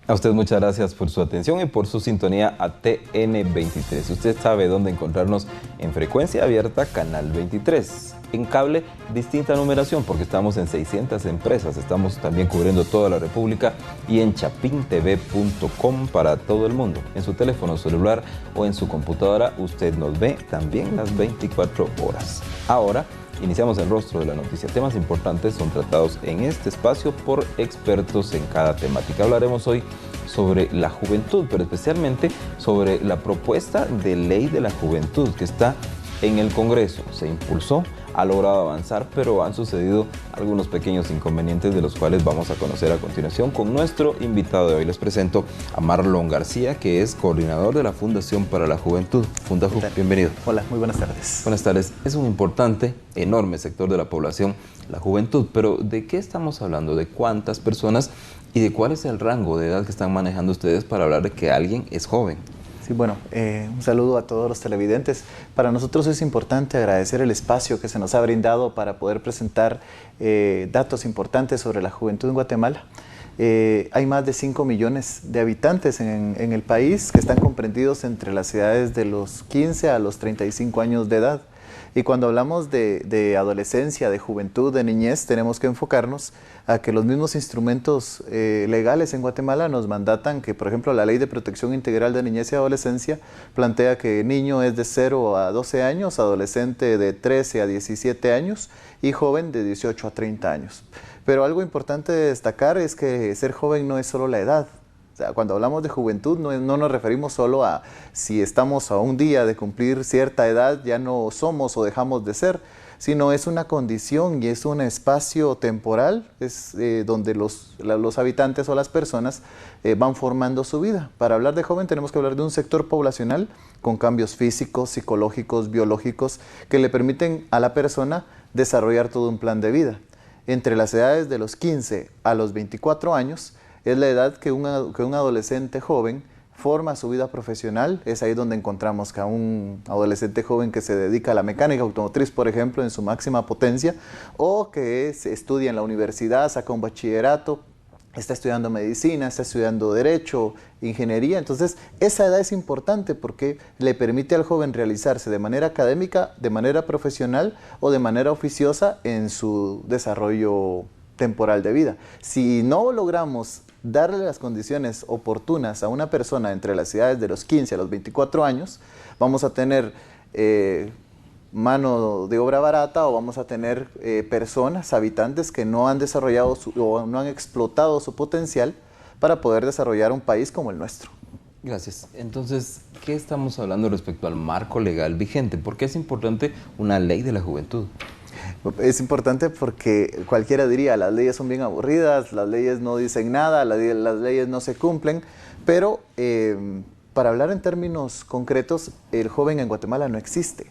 A usted muchas gracias por su atención y por su sintonía a TN23. Usted sabe dónde encontrarnos en frecuencia abierta, canal 23. En cable, distinta numeración porque estamos en 600 empresas. Estamos también cubriendo toda la República y en chapintv.com para todo el mundo. En su teléfono celular o en su computadora usted nos ve también las 24 horas. Ahora, iniciamos el rostro de la noticia. Temas importantes son tratados en este espacio por expertos en cada temática. Hablaremos hoy sobre la juventud, pero especialmente sobre la propuesta de ley de la juventud que está en el Congreso. Se impulsó, ha logrado avanzar, pero han sucedido algunos pequeños inconvenientes de los cuales vamos a conocer a continuación con nuestro invitado de hoy. Les presento a Marlon García, que es coordinador de la Fundación para la Juventud. Fundaju, bienvenido. Hola, muy buenas tardes. Buenas tardes. Es un importante, enorme sector de la población, la juventud, pero ¿de qué estamos hablando? ¿De cuántas personas? ¿Y de cuál es el rango de edad que están manejando ustedes para hablar de que alguien es joven? Sí, bueno, un saludo a todos los televidentes. Para nosotros es importante agradecer el espacio que se nos ha brindado para poder presentar datos importantes sobre la juventud en Guatemala. Hay más de 5 millones de habitantes en el país que están comprendidos entre las edades de los 15 a los 35 años de edad. Y cuando hablamos de adolescencia, de juventud, de niñez, tenemos que enfocarnos a que los mismos instrumentos legales en Guatemala nos mandatan que, por ejemplo, la Ley de Protección Integral de Niñez y Adolescencia plantea que niño es de 0 a 12 años, adolescente de 13 a 17 años y joven de 18 a 30 años. Pero algo importante de destacar es que ser joven no es solo la edad. O sea, cuando hablamos de juventud no nos referimos solo a si estamos a un día de cumplir cierta edad, ya no somos o dejamos de ser, sino es una condición y es un espacio temporal, es donde los habitantes o las personas van formando su vida. Para hablar de joven tenemos que hablar de un sector poblacional con cambios físicos, psicológicos, biológicos, que le permiten a la persona desarrollar todo un plan de vida. Entre las edades de los 15 a los 24 años, es la edad que un adolescente joven forma su vida profesional. Es ahí donde encontramos que a un adolescente joven que se dedica a la mecánica automotriz, por ejemplo, en su máxima potencia, o que estudia en la universidad, saca un bachillerato, está estudiando medicina, está estudiando derecho, ingeniería. Entonces, esa edad es importante porque le permite al joven realizarse de manera académica, de manera profesional o de manera oficiosa en su desarrollo temporal de vida. Si no logramos darle las condiciones oportunas a una persona entre las edades de los 15 a los 24 años, vamos a tener mano de obra barata o vamos a tener personas, habitantes que no han desarrollado o no han explotado su potencial para poder desarrollar un país como el nuestro. Gracias. Entonces, ¿qué estamos hablando respecto al marco legal vigente? ¿Por qué es importante una ley de la juventud? Es importante porque cualquiera diría, las leyes son bien aburridas, las leyes no dicen nada, las leyes no se cumplen, pero para hablar en términos concretos, el joven en Guatemala no existe.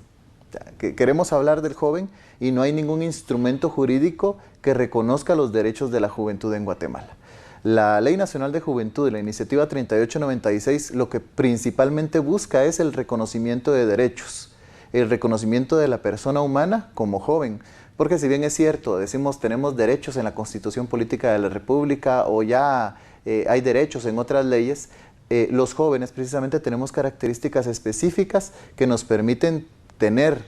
O sea, queremos hablar del joven y no hay ningún instrumento jurídico que reconozca los derechos de la juventud en Guatemala. La Ley Nacional de Juventud, la iniciativa 3896, lo que principalmente busca es el reconocimiento de derechos, el reconocimiento de la persona humana como joven. Porque si bien es cierto, decimos tenemos derechos en la Constitución Política de la República o ya hay derechos en otras leyes, los jóvenes precisamente tenemos características específicas que nos permiten tener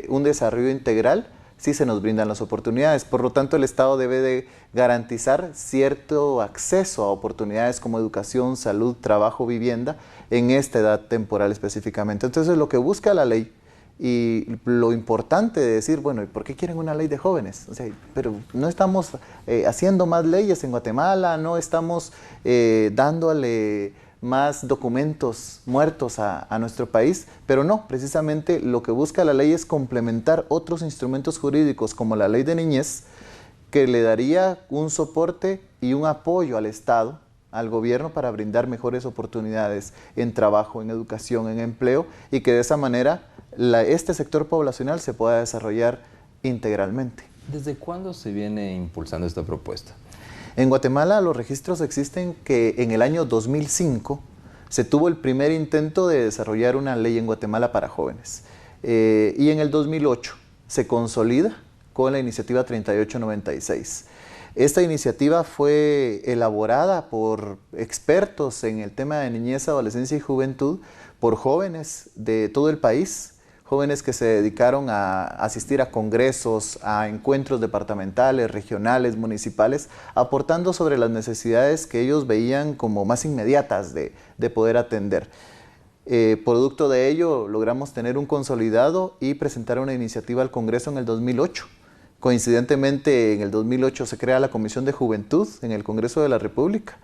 un desarrollo integral si se nos brindan las oportunidades. Por lo tanto, el Estado debe de garantizar cierto acceso a oportunidades como educación, salud, trabajo, vivienda en esta edad temporal específicamente. Entonces, lo que busca la ley y lo importante de decir, bueno, ¿y por qué quieren una ley de jóvenes? O sea, pero no estamos haciendo más leyes en Guatemala, no estamos dándole más documentos muertos a nuestro país, pero no, precisamente lo que busca la ley es complementar otros instrumentos jurídicos como la ley de niñez, que le daría un soporte y un apoyo al Estado, al gobierno, para brindar mejores oportunidades en trabajo, en educación, en empleo, y que de esa manera este sector poblacional se pueda desarrollar integralmente. ¿Desde cuándo se viene impulsando esta propuesta? En Guatemala los registros existen que en el año 2005 se tuvo el primer intento de desarrollar una ley en Guatemala para jóvenes. Y en el 2008 se consolida con la iniciativa 3896. Esta iniciativa fue elaborada por expertos en el tema de niñez, adolescencia y juventud, por jóvenes de todo el país, jóvenes que se dedicaron a asistir a congresos, a encuentros departamentales, regionales, municipales, aportando sobre las necesidades que ellos veían como más inmediatas de poder atender. Producto de ello, logramos tener un consolidado y presentar una iniciativa al Congreso en el 2008. Coincidentemente, en el 2008 se crea la Comisión de Juventud en el Congreso de la República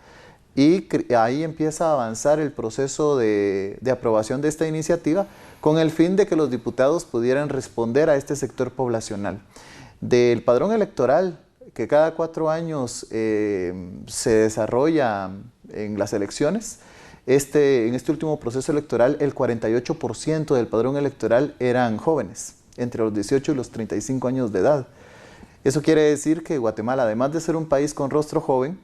y ahí empieza a avanzar el proceso de aprobación de esta iniciativa con el fin de que los diputados pudieran responder a este sector poblacional. Del padrón electoral, que cada 4 años se desarrolla en las elecciones, en este último proceso electoral, el 48% del padrón electoral eran jóvenes, entre los 18 y los 35 años de edad. Eso quiere decir que Guatemala, además de ser un país con rostro joven,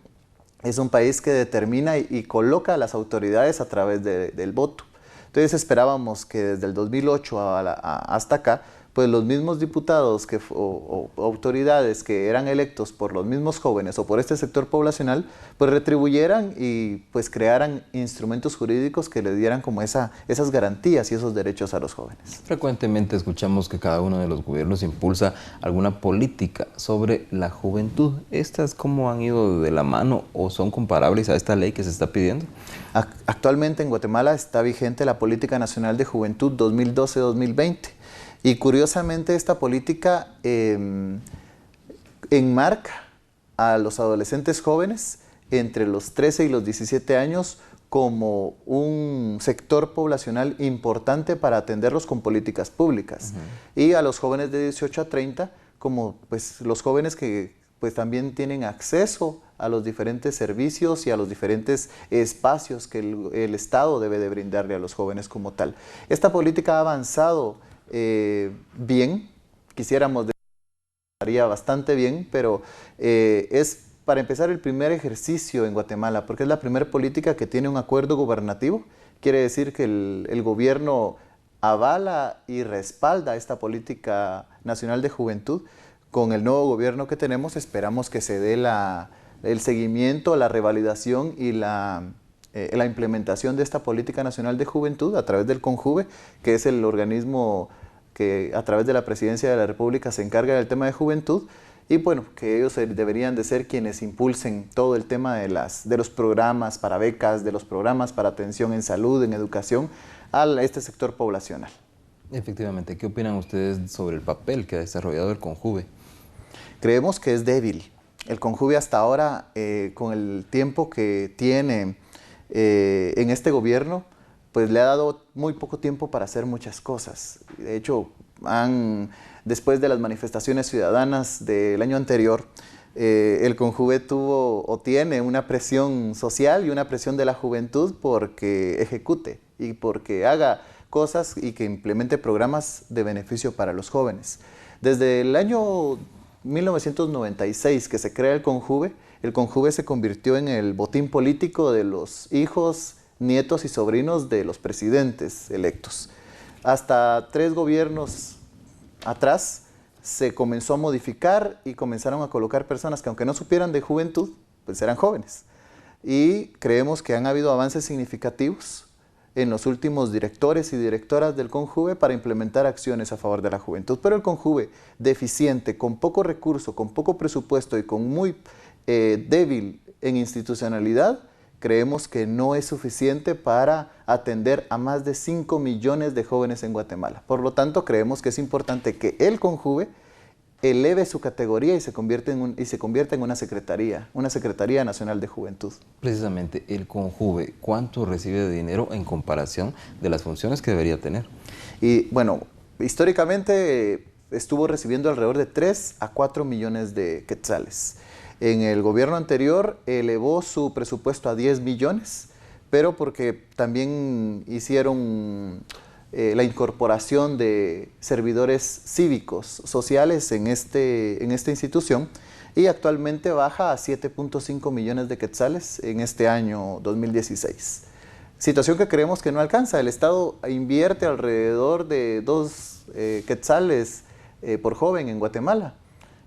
es un país que determina y coloca a las autoridades a través del voto. Entonces esperábamos que desde el 2008 hasta acá, pues los mismos diputados o autoridades que eran electos por los mismos jóvenes o por este sector poblacional, pues retribuyeran y pues crearan instrumentos jurídicos que le dieran como esas garantías y esos derechos a los jóvenes. Frecuentemente escuchamos que cada uno de los gobiernos impulsa alguna política sobre la juventud. ¿Estas cómo han ido de la mano o son comparables a esta ley que se está pidiendo? Actualmente en Guatemala está vigente la Política Nacional de Juventud 2012-2020. Y curiosamente esta política enmarca a los adolescentes jóvenes entre los 13 y los 17 años como un sector poblacional importante para atenderlos con políticas públicas. Y a los jóvenes de 18 a 30 como pues, los jóvenes que pues, también tienen acceso a los diferentes servicios y a los diferentes espacios que el Estado debe de brindarle a los jóvenes como tal. Esta política ha avanzado bien, quisiéramos decir que estaría bastante bien, pero es para empezar el primer ejercicio en Guatemala, porque es la primera política que tiene un acuerdo gubernativo. Quiere decir que el gobierno avala y respalda esta política nacional de juventud. Con el nuevo gobierno que tenemos esperamos que se dé el seguimiento, la revalidación y la implementación de esta Política Nacional de Juventud a través del CONJUVE, que es el organismo que a través de la Presidencia de la República se encarga del tema de juventud, y bueno, que ellos deberían de ser quienes impulsen todo el tema de los programas para becas, de los programas para atención en salud, en educación, a este sector poblacional. Efectivamente, ¿qué opinan ustedes sobre el papel que ha desarrollado el CONJUVE? Creemos que es débil. El CONJUVE hasta ahora, con el tiempo que tiene en este gobierno, pues le ha dado muy poco tiempo para hacer muchas cosas. De hecho, después de las manifestaciones ciudadanas del año anterior, el CONJUVE tuvo o tiene una presión social y una presión de la juventud porque ejecute y porque haga cosas y que implemente programas de beneficio para los jóvenes. Desde el año 1996 que se crea el CONJUVE se convirtió en el botín político de los hijos, nietos y sobrinos de los presidentes electos. Hasta 3 gobiernos atrás se comenzó a modificar y comenzaron a colocar personas que aunque no supieran de juventud, pues eran jóvenes. Y creemos que han habido avances significativos en los últimos directores y directoras del CONJUVE para implementar acciones a favor de la juventud. Pero el CONJUVE, deficiente, con poco recurso, con poco presupuesto y con muy débil en institucionalidad, creemos que no es suficiente para atender a más de 5 millones de jóvenes en Guatemala. Por lo tanto, creemos que es importante que el CONJUVE eleve su categoría y se convierta en una Secretaría Nacional de Juventud. Precisamente, el CONJUVE, ¿cuánto recibe de dinero en comparación de las funciones que debería tener? Y bueno, históricamente estuvo recibiendo alrededor de 3 a 4 millones de quetzales. En el gobierno anterior elevó su presupuesto a 10 millones, pero porque también hicieron la incorporación de servidores cívicos, sociales en esta institución, y actualmente baja a 7.5 millones de quetzales en este año 2016. Situación que creemos que no alcanza. El Estado invierte alrededor de 2 quetzales por joven en Guatemala.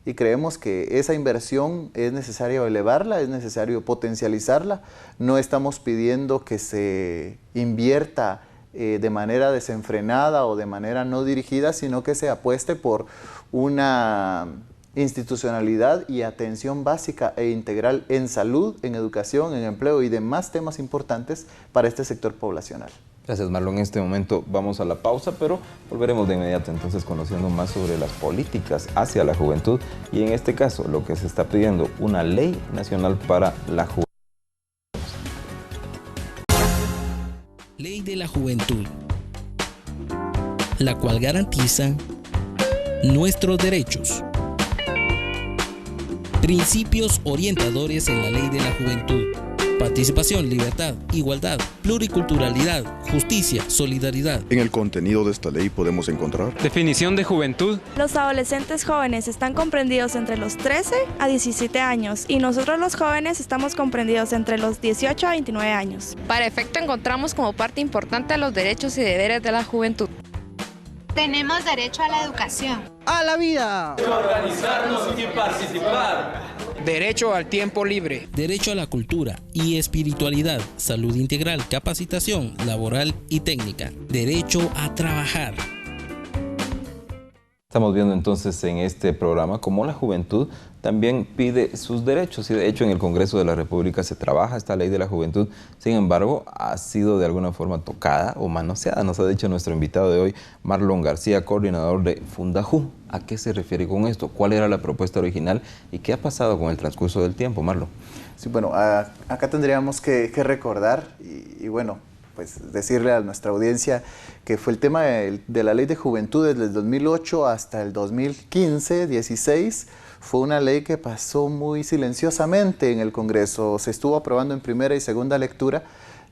y creemos que esa inversión es necesario elevarla, es necesario potencializarla. No estamos pidiendo que se invierta de manera desenfrenada o de manera no dirigida, sino que se apueste por una institucionalidad y atención básica e integral en salud, en educación, en empleo y demás temas importantes para este sector poblacional. Gracias, Marlon. En este momento vamos a la pausa, pero volveremos de inmediato entonces conociendo más sobre las políticas hacia la juventud y en este caso lo que se está pidiendo, una ley nacional para la juventud. Ley de la Juventud, la cual garantiza nuestros derechos. Principios orientadores en la Ley de la Juventud. Participación, libertad, igualdad, pluriculturalidad, justicia, solidaridad. En el contenido de esta ley podemos encontrar definición de juventud. Los adolescentes jóvenes están comprendidos entre los 13 a 17 años y nosotros los jóvenes estamos comprendidos entre los 18 a 29 años. Para efecto encontramos como parte importante los derechos y deberes de la juventud. Tenemos derecho a la educación, a la vida, organizarnos y participar, derecho al tiempo libre, derecho a la cultura y espiritualidad, salud integral, capacitación laboral y técnica, derecho a trabajar. Estamos viendo entonces en este programa cómo la juventud también pide sus derechos y de hecho en el Congreso de la República se trabaja esta ley de la juventud, sin embargo ha sido de alguna forma tocada o manoseada, nos ha dicho nuestro invitado de hoy, Marlon García, coordinador de Fundaju. ¿A qué se refiere con esto? ¿Cuál era la propuesta original y qué ha pasado con el transcurso del tiempo, Marlon? Sí, bueno, acá tendríamos que recordar y bueno, pues decirle a nuestra audiencia que fue el tema de la Ley de Juventud desde el 2008 hasta el 2015-16, fue una ley que pasó muy silenciosamente en el Congreso, se estuvo aprobando en primera y segunda lectura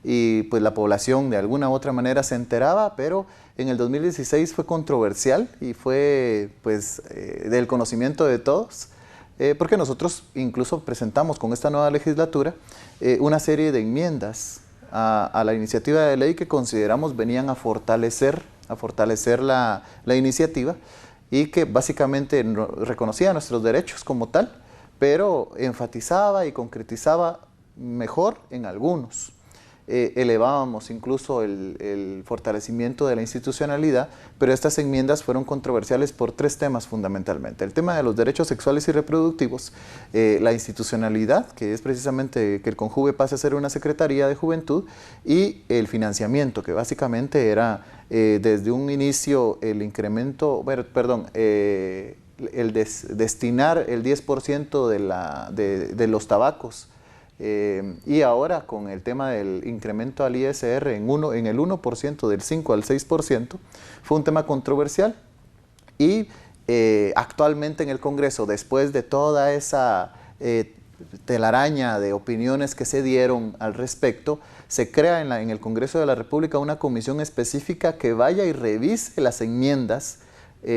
y pues la población de alguna u otra manera se enteraba, pero en el 2016 fue controversial y fue pues del conocimiento de todos, porque nosotros incluso presentamos con esta nueva legislatura una serie de enmiendas a la iniciativa de ley que consideramos venían a fortalecer la iniciativa y que básicamente reconocía nuestros derechos como tal, pero enfatizaba y concretizaba mejor en algunos. Elevábamos incluso el fortalecimiento de la institucionalidad, pero estas enmiendas fueron controversiales por tres temas fundamentalmente. El tema de los derechos sexuales y reproductivos, la institucionalidad, que es precisamente que el CONJUVE pase a ser una Secretaría de Juventud, y el financiamiento, que básicamente era desde un inicio el incremento, destinar el 10% de los tabacos, y ahora con el tema del incremento al ISR en el 1% del 5 al 6%, fue un tema controversial y actualmente en el Congreso, después de toda esa telaraña de opiniones que se dieron al respecto, se crea en el Congreso de la República una comisión específica que vaya y revise las enmiendas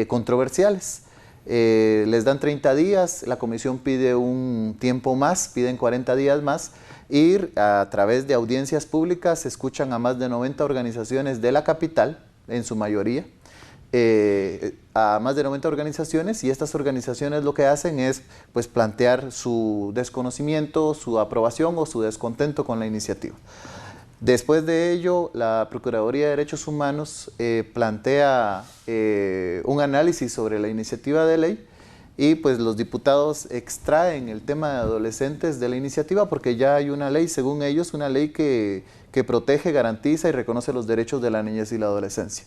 controversiales. Les dan 30 días, la comisión pide un tiempo más, piden 40 días más, y a través de audiencias públicas se escuchan a más de 90 organizaciones de la capital, en su mayoría, a más de 90 organizaciones, y estas organizaciones lo que hacen es pues, plantear su desconocimiento, su aprobación o su descontento con la iniciativa. Después de ello, la Procuraduría de Derechos Humanos plantea un análisis sobre la iniciativa de ley y pues los diputados extraen el tema de adolescentes de la iniciativa porque ya hay una ley, según ellos, una ley que protege, garantiza y reconoce los derechos de la niñez y la adolescencia.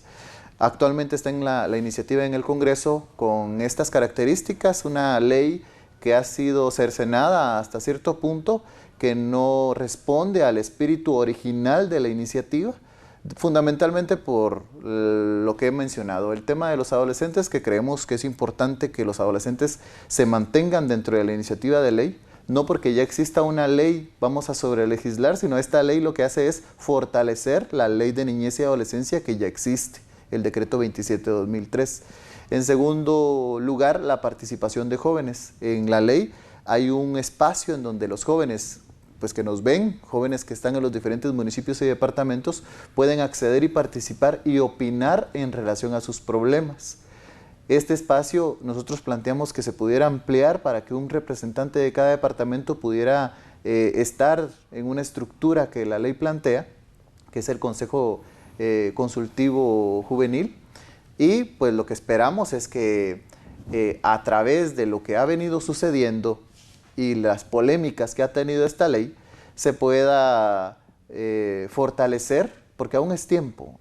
Actualmente está en la iniciativa en el Congreso con estas características, una ley que ha sido cercenada hasta cierto punto, que no responde al espíritu original de la iniciativa, fundamentalmente por lo que he mencionado, el tema de los adolescentes, que creemos que es importante que los adolescentes se mantengan dentro de la iniciativa de ley, no porque ya exista una ley vamos a sobrelegislar, sino esta ley lo que hace es fortalecer la ley de niñez y adolescencia que ya existe, el decreto 27 de 2003. En segundo lugar, la participación de jóvenes. En la ley hay un espacio en donde los jóvenes pues que nos ven, jóvenes que están en los diferentes municipios y departamentos, pueden acceder y participar y opinar en relación a sus problemas. Este espacio nosotros planteamos que se pudiera ampliar para que un representante de cada departamento pudiera estar en una estructura que la ley plantea, que es el Consejo Consultivo Juvenil, y pues lo que esperamos es que a través de lo que ha venido sucediendo y las polémicas que ha tenido esta ley, se pueda fortalecer, porque aún es tiempo,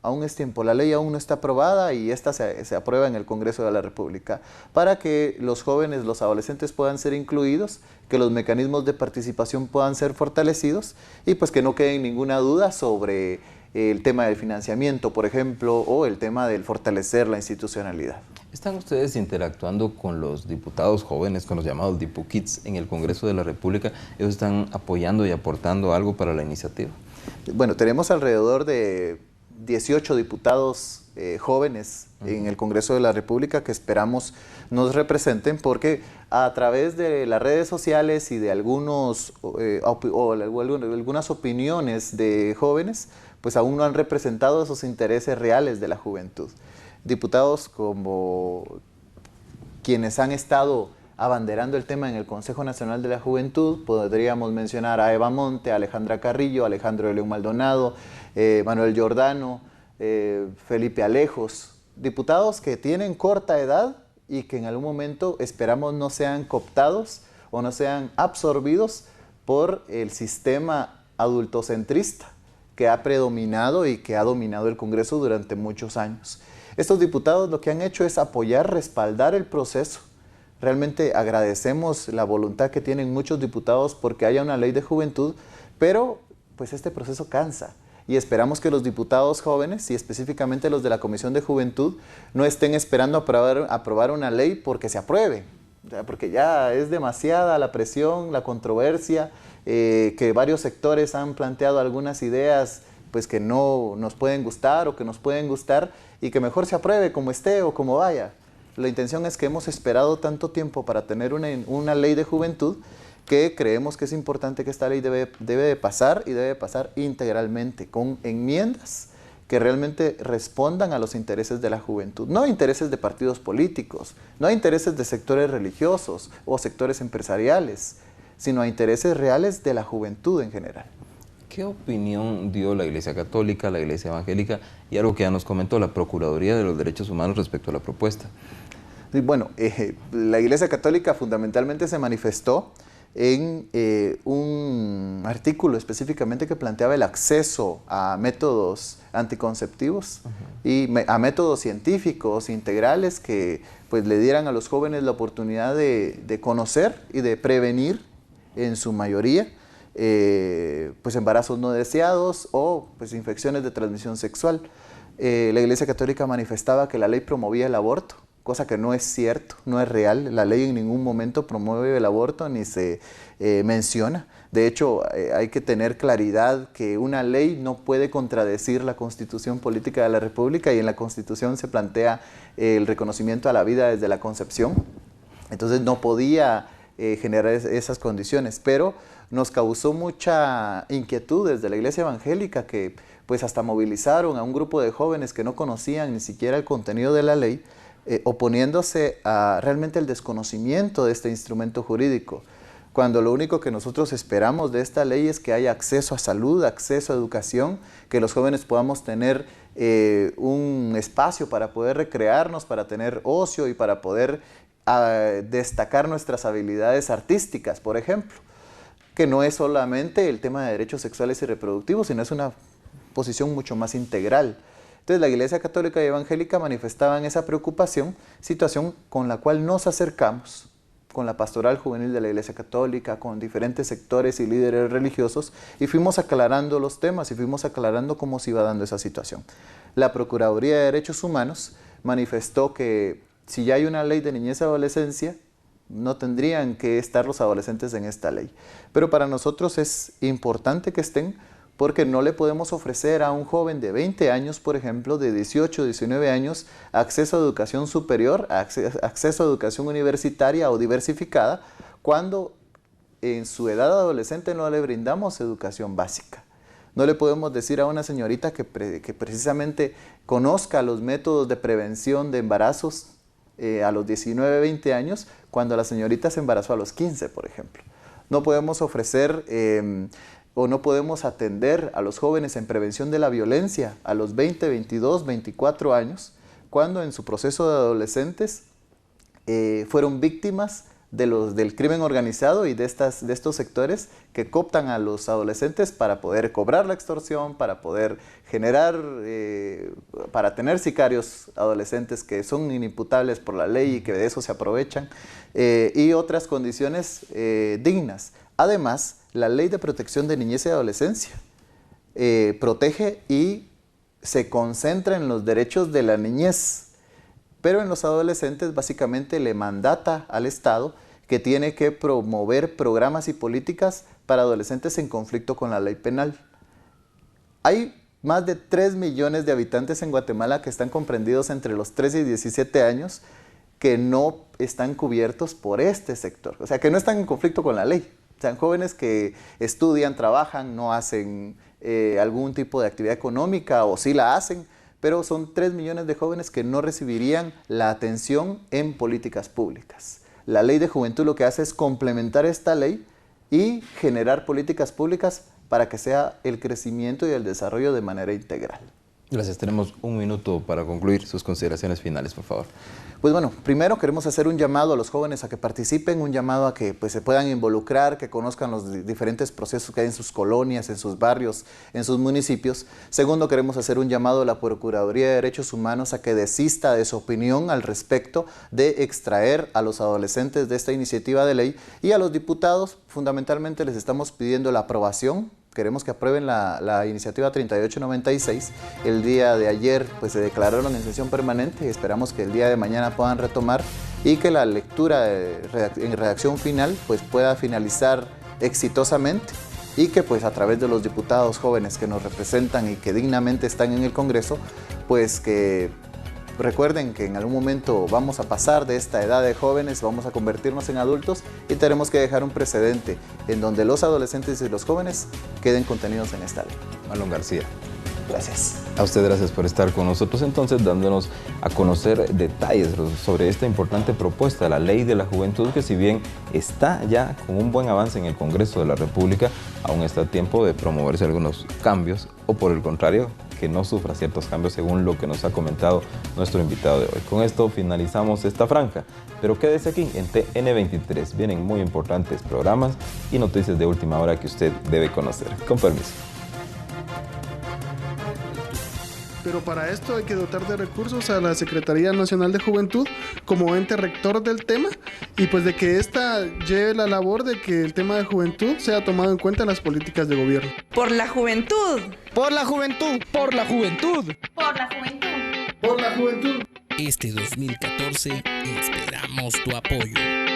la ley aún no está aprobada y esta se aprueba en el Congreso de la República, para que los jóvenes, los adolescentes puedan ser incluidos, que los mecanismos de participación puedan ser fortalecidos y pues que no quede ninguna duda sobre el tema del financiamiento, por ejemplo, o el tema del fortalecer la institucionalidad. ¿Están ustedes interactuando con los diputados jóvenes, con los llamados DipuKids en el Congreso de la República? ¿Ellos están apoyando y aportando algo para la iniciativa? Bueno, tenemos alrededor de 18 diputados jóvenes en el Congreso de la República que esperamos nos representen, porque a través de las redes sociales y de algunas opiniones de jóvenes, pues aún no han representado esos intereses reales de la juventud. Diputados como quienes han estado abanderando el tema en el Consejo Nacional de la Juventud, podríamos mencionar a Eva Monte, a Alejandra Carrillo, Alejandro de León Maldonado, Manuel Giordano, Felipe Alejos, diputados que tienen corta edad y que en algún momento esperamos no sean cooptados o no sean absorbidos por el sistema adultocentrista que ha predominado y que ha dominado el Congreso durante muchos años. Estos diputados lo que han hecho es apoyar, respaldar el proceso. Realmente agradecemos la voluntad que tienen muchos diputados porque haya una ley de juventud, pero pues este proceso cansa y esperamos que los diputados jóvenes y específicamente los de la Comisión de Juventud no estén esperando aprobar una ley porque se apruebe, porque ya es demasiada la presión, la controversia, que varios sectores han planteado algunas ideas pues que no nos pueden gustar o que nos pueden gustar y que mejor se apruebe como esté o como vaya. La intención es que hemos esperado tanto tiempo para tener una ley de juventud que creemos que es importante que esta ley debe de pasar y debe pasar integralmente, con enmiendas que realmente respondan a los intereses de la juventud, no a intereses de partidos políticos, no a intereses de sectores religiosos o sectores empresariales, sino a intereses reales de la juventud en general. ¿Qué opinión dio la Iglesia Católica, la Iglesia Evangélica y algo que ya nos comentó la Procuraduría de los Derechos Humanos respecto a la propuesta? Bueno, la Iglesia Católica fundamentalmente se manifestó en un artículo específicamente que planteaba el acceso a métodos anticonceptivos y a métodos científicos integrales que pues, le dieran a los jóvenes la oportunidad de conocer y de prevenir en su mayoría pues embarazos no deseados o pues, infecciones de transmisión sexual. La Iglesia Católica manifestaba que la ley promovía el aborto, cosa que no es cierto, no es real. La ley en ningún momento promueve el aborto ni se menciona. De hecho, hay que tener claridad que una ley no puede contradecir la Constitución Política de la República y en la Constitución se plantea el reconocimiento a la vida desde la concepción. Entonces no podía generar esas condiciones, pero nos causó mucha inquietud desde la Iglesia Evangélica que pues hasta movilizaron a un grupo de jóvenes que no conocían ni siquiera el contenido de la ley, oponiéndose a realmente el desconocimiento de este instrumento jurídico, cuando lo único que nosotros esperamos de esta ley es que haya acceso a salud, acceso a educación, que los jóvenes podamos tener un espacio para poder recrearnos, para tener ocio y para poder destacar nuestras habilidades artísticas, por ejemplo, que no es solamente el tema de derechos sexuales y reproductivos, sino es una posición mucho más integral. Entonces la Iglesia Católica y Evangélica manifestaban esa preocupación, situación con la cual nos acercamos con la pastoral juvenil de la Iglesia Católica, con diferentes sectores y líderes religiosos y fuimos aclarando los temas y fuimos aclarando cómo se iba dando esa situación. La Procuraduría de Derechos Humanos manifestó que si ya hay una ley de niñez y adolescencia, no tendrían que estar los adolescentes en esta ley. Pero para nosotros es importante que estén porque no le podemos ofrecer a un joven de 20 años, por ejemplo, de 18 o 19 años, acceso a educación superior, acceso a educación universitaria o diversificada, cuando en su edad adolescente no le brindamos educación básica. No le podemos decir a una señorita que precisamente conozca los métodos de prevención de embarazos a los 19, 20 años, cuando la señorita se embarazó a los 15, por ejemplo. No podemos ofrecer o no podemos atender a los jóvenes en prevención de la violencia a los 20, 22, 24 años, cuando en su proceso de adolescentes fueron víctimas del crimen organizado y de estos sectores que cooptan a los adolescentes para poder cobrar la extorsión, para poder generar, para tener sicarios adolescentes que son inimputables por la ley y que de eso se aprovechan, y otras condiciones dignas. Además, la Ley de Protección de Niñez y Adolescencia protege y se concentra en los derechos de la niñez, pero en los adolescentes básicamente le mandata al Estado que tiene que promover programas y políticas para adolescentes en conflicto con la ley penal. Hay más de 3 millones de habitantes en Guatemala que están comprendidos entre los 13 y 17 años que no están cubiertos por este sector, o sea, que no están en conflicto con la ley. O sea, jóvenes que estudian, trabajan, no hacen algún tipo de actividad económica o sí la hacen, pero son 3 millones de jóvenes que no recibirían la atención en políticas públicas. La Ley de Juventud lo que hace es complementar esta ley y generar políticas públicas para que sea el crecimiento y el desarrollo de manera integral. Gracias. Tenemos un minuto para concluir. Sus consideraciones finales, por favor. Pues bueno, primero queremos hacer un llamado a los jóvenes a que participen, un llamado a que pues, se puedan involucrar, que conozcan los diferentes procesos que hay en sus colonias, en sus barrios, en sus municipios. Segundo, queremos hacer un llamado a la Procuraduría de Derechos Humanos a que desista de su opinión al respecto de extraer a los adolescentes de esta iniciativa de ley, y a los diputados fundamentalmente les estamos pidiendo la aprobación. Queremos que aprueben la iniciativa 3896. El día de ayer pues, se declararon en sesión permanente y esperamos que el día de mañana puedan retomar y que la lectura en redacción final pues, pueda finalizar exitosamente y que pues, a través de los diputados jóvenes que nos representan y que dignamente están en el Congreso, pues que recuerden que en algún momento vamos a pasar de esta edad de jóvenes, vamos a convertirnos en adultos y tenemos que dejar un precedente en donde los adolescentes y los jóvenes queden contenidos en esta ley. Marlon García. Gracias. A usted gracias por estar con nosotros entonces, dándonos a conocer detalles sobre esta importante propuesta, la Ley de la Juventud, que si bien está ya con un buen avance en el Congreso de la República, aún está a tiempo de promoverse algunos cambios o por el contrario, que no sufra ciertos cambios según lo que nos ha comentado nuestro invitado de hoy. Con esto finalizamos esta franja, pero quédese aquí en TN23. Vienen muy importantes programas y noticias de última hora que usted debe conocer. Con permiso. Pero para esto hay que dotar de recursos a la Secretaría Nacional de Juventud como ente rector del tema y pues de que ésta lleve la labor de que el tema de juventud sea tomado en cuenta en las políticas de gobierno. Por la juventud. Por la juventud. Por la juventud. Por la juventud. Por la juventud. Este 2014 esperamos tu apoyo.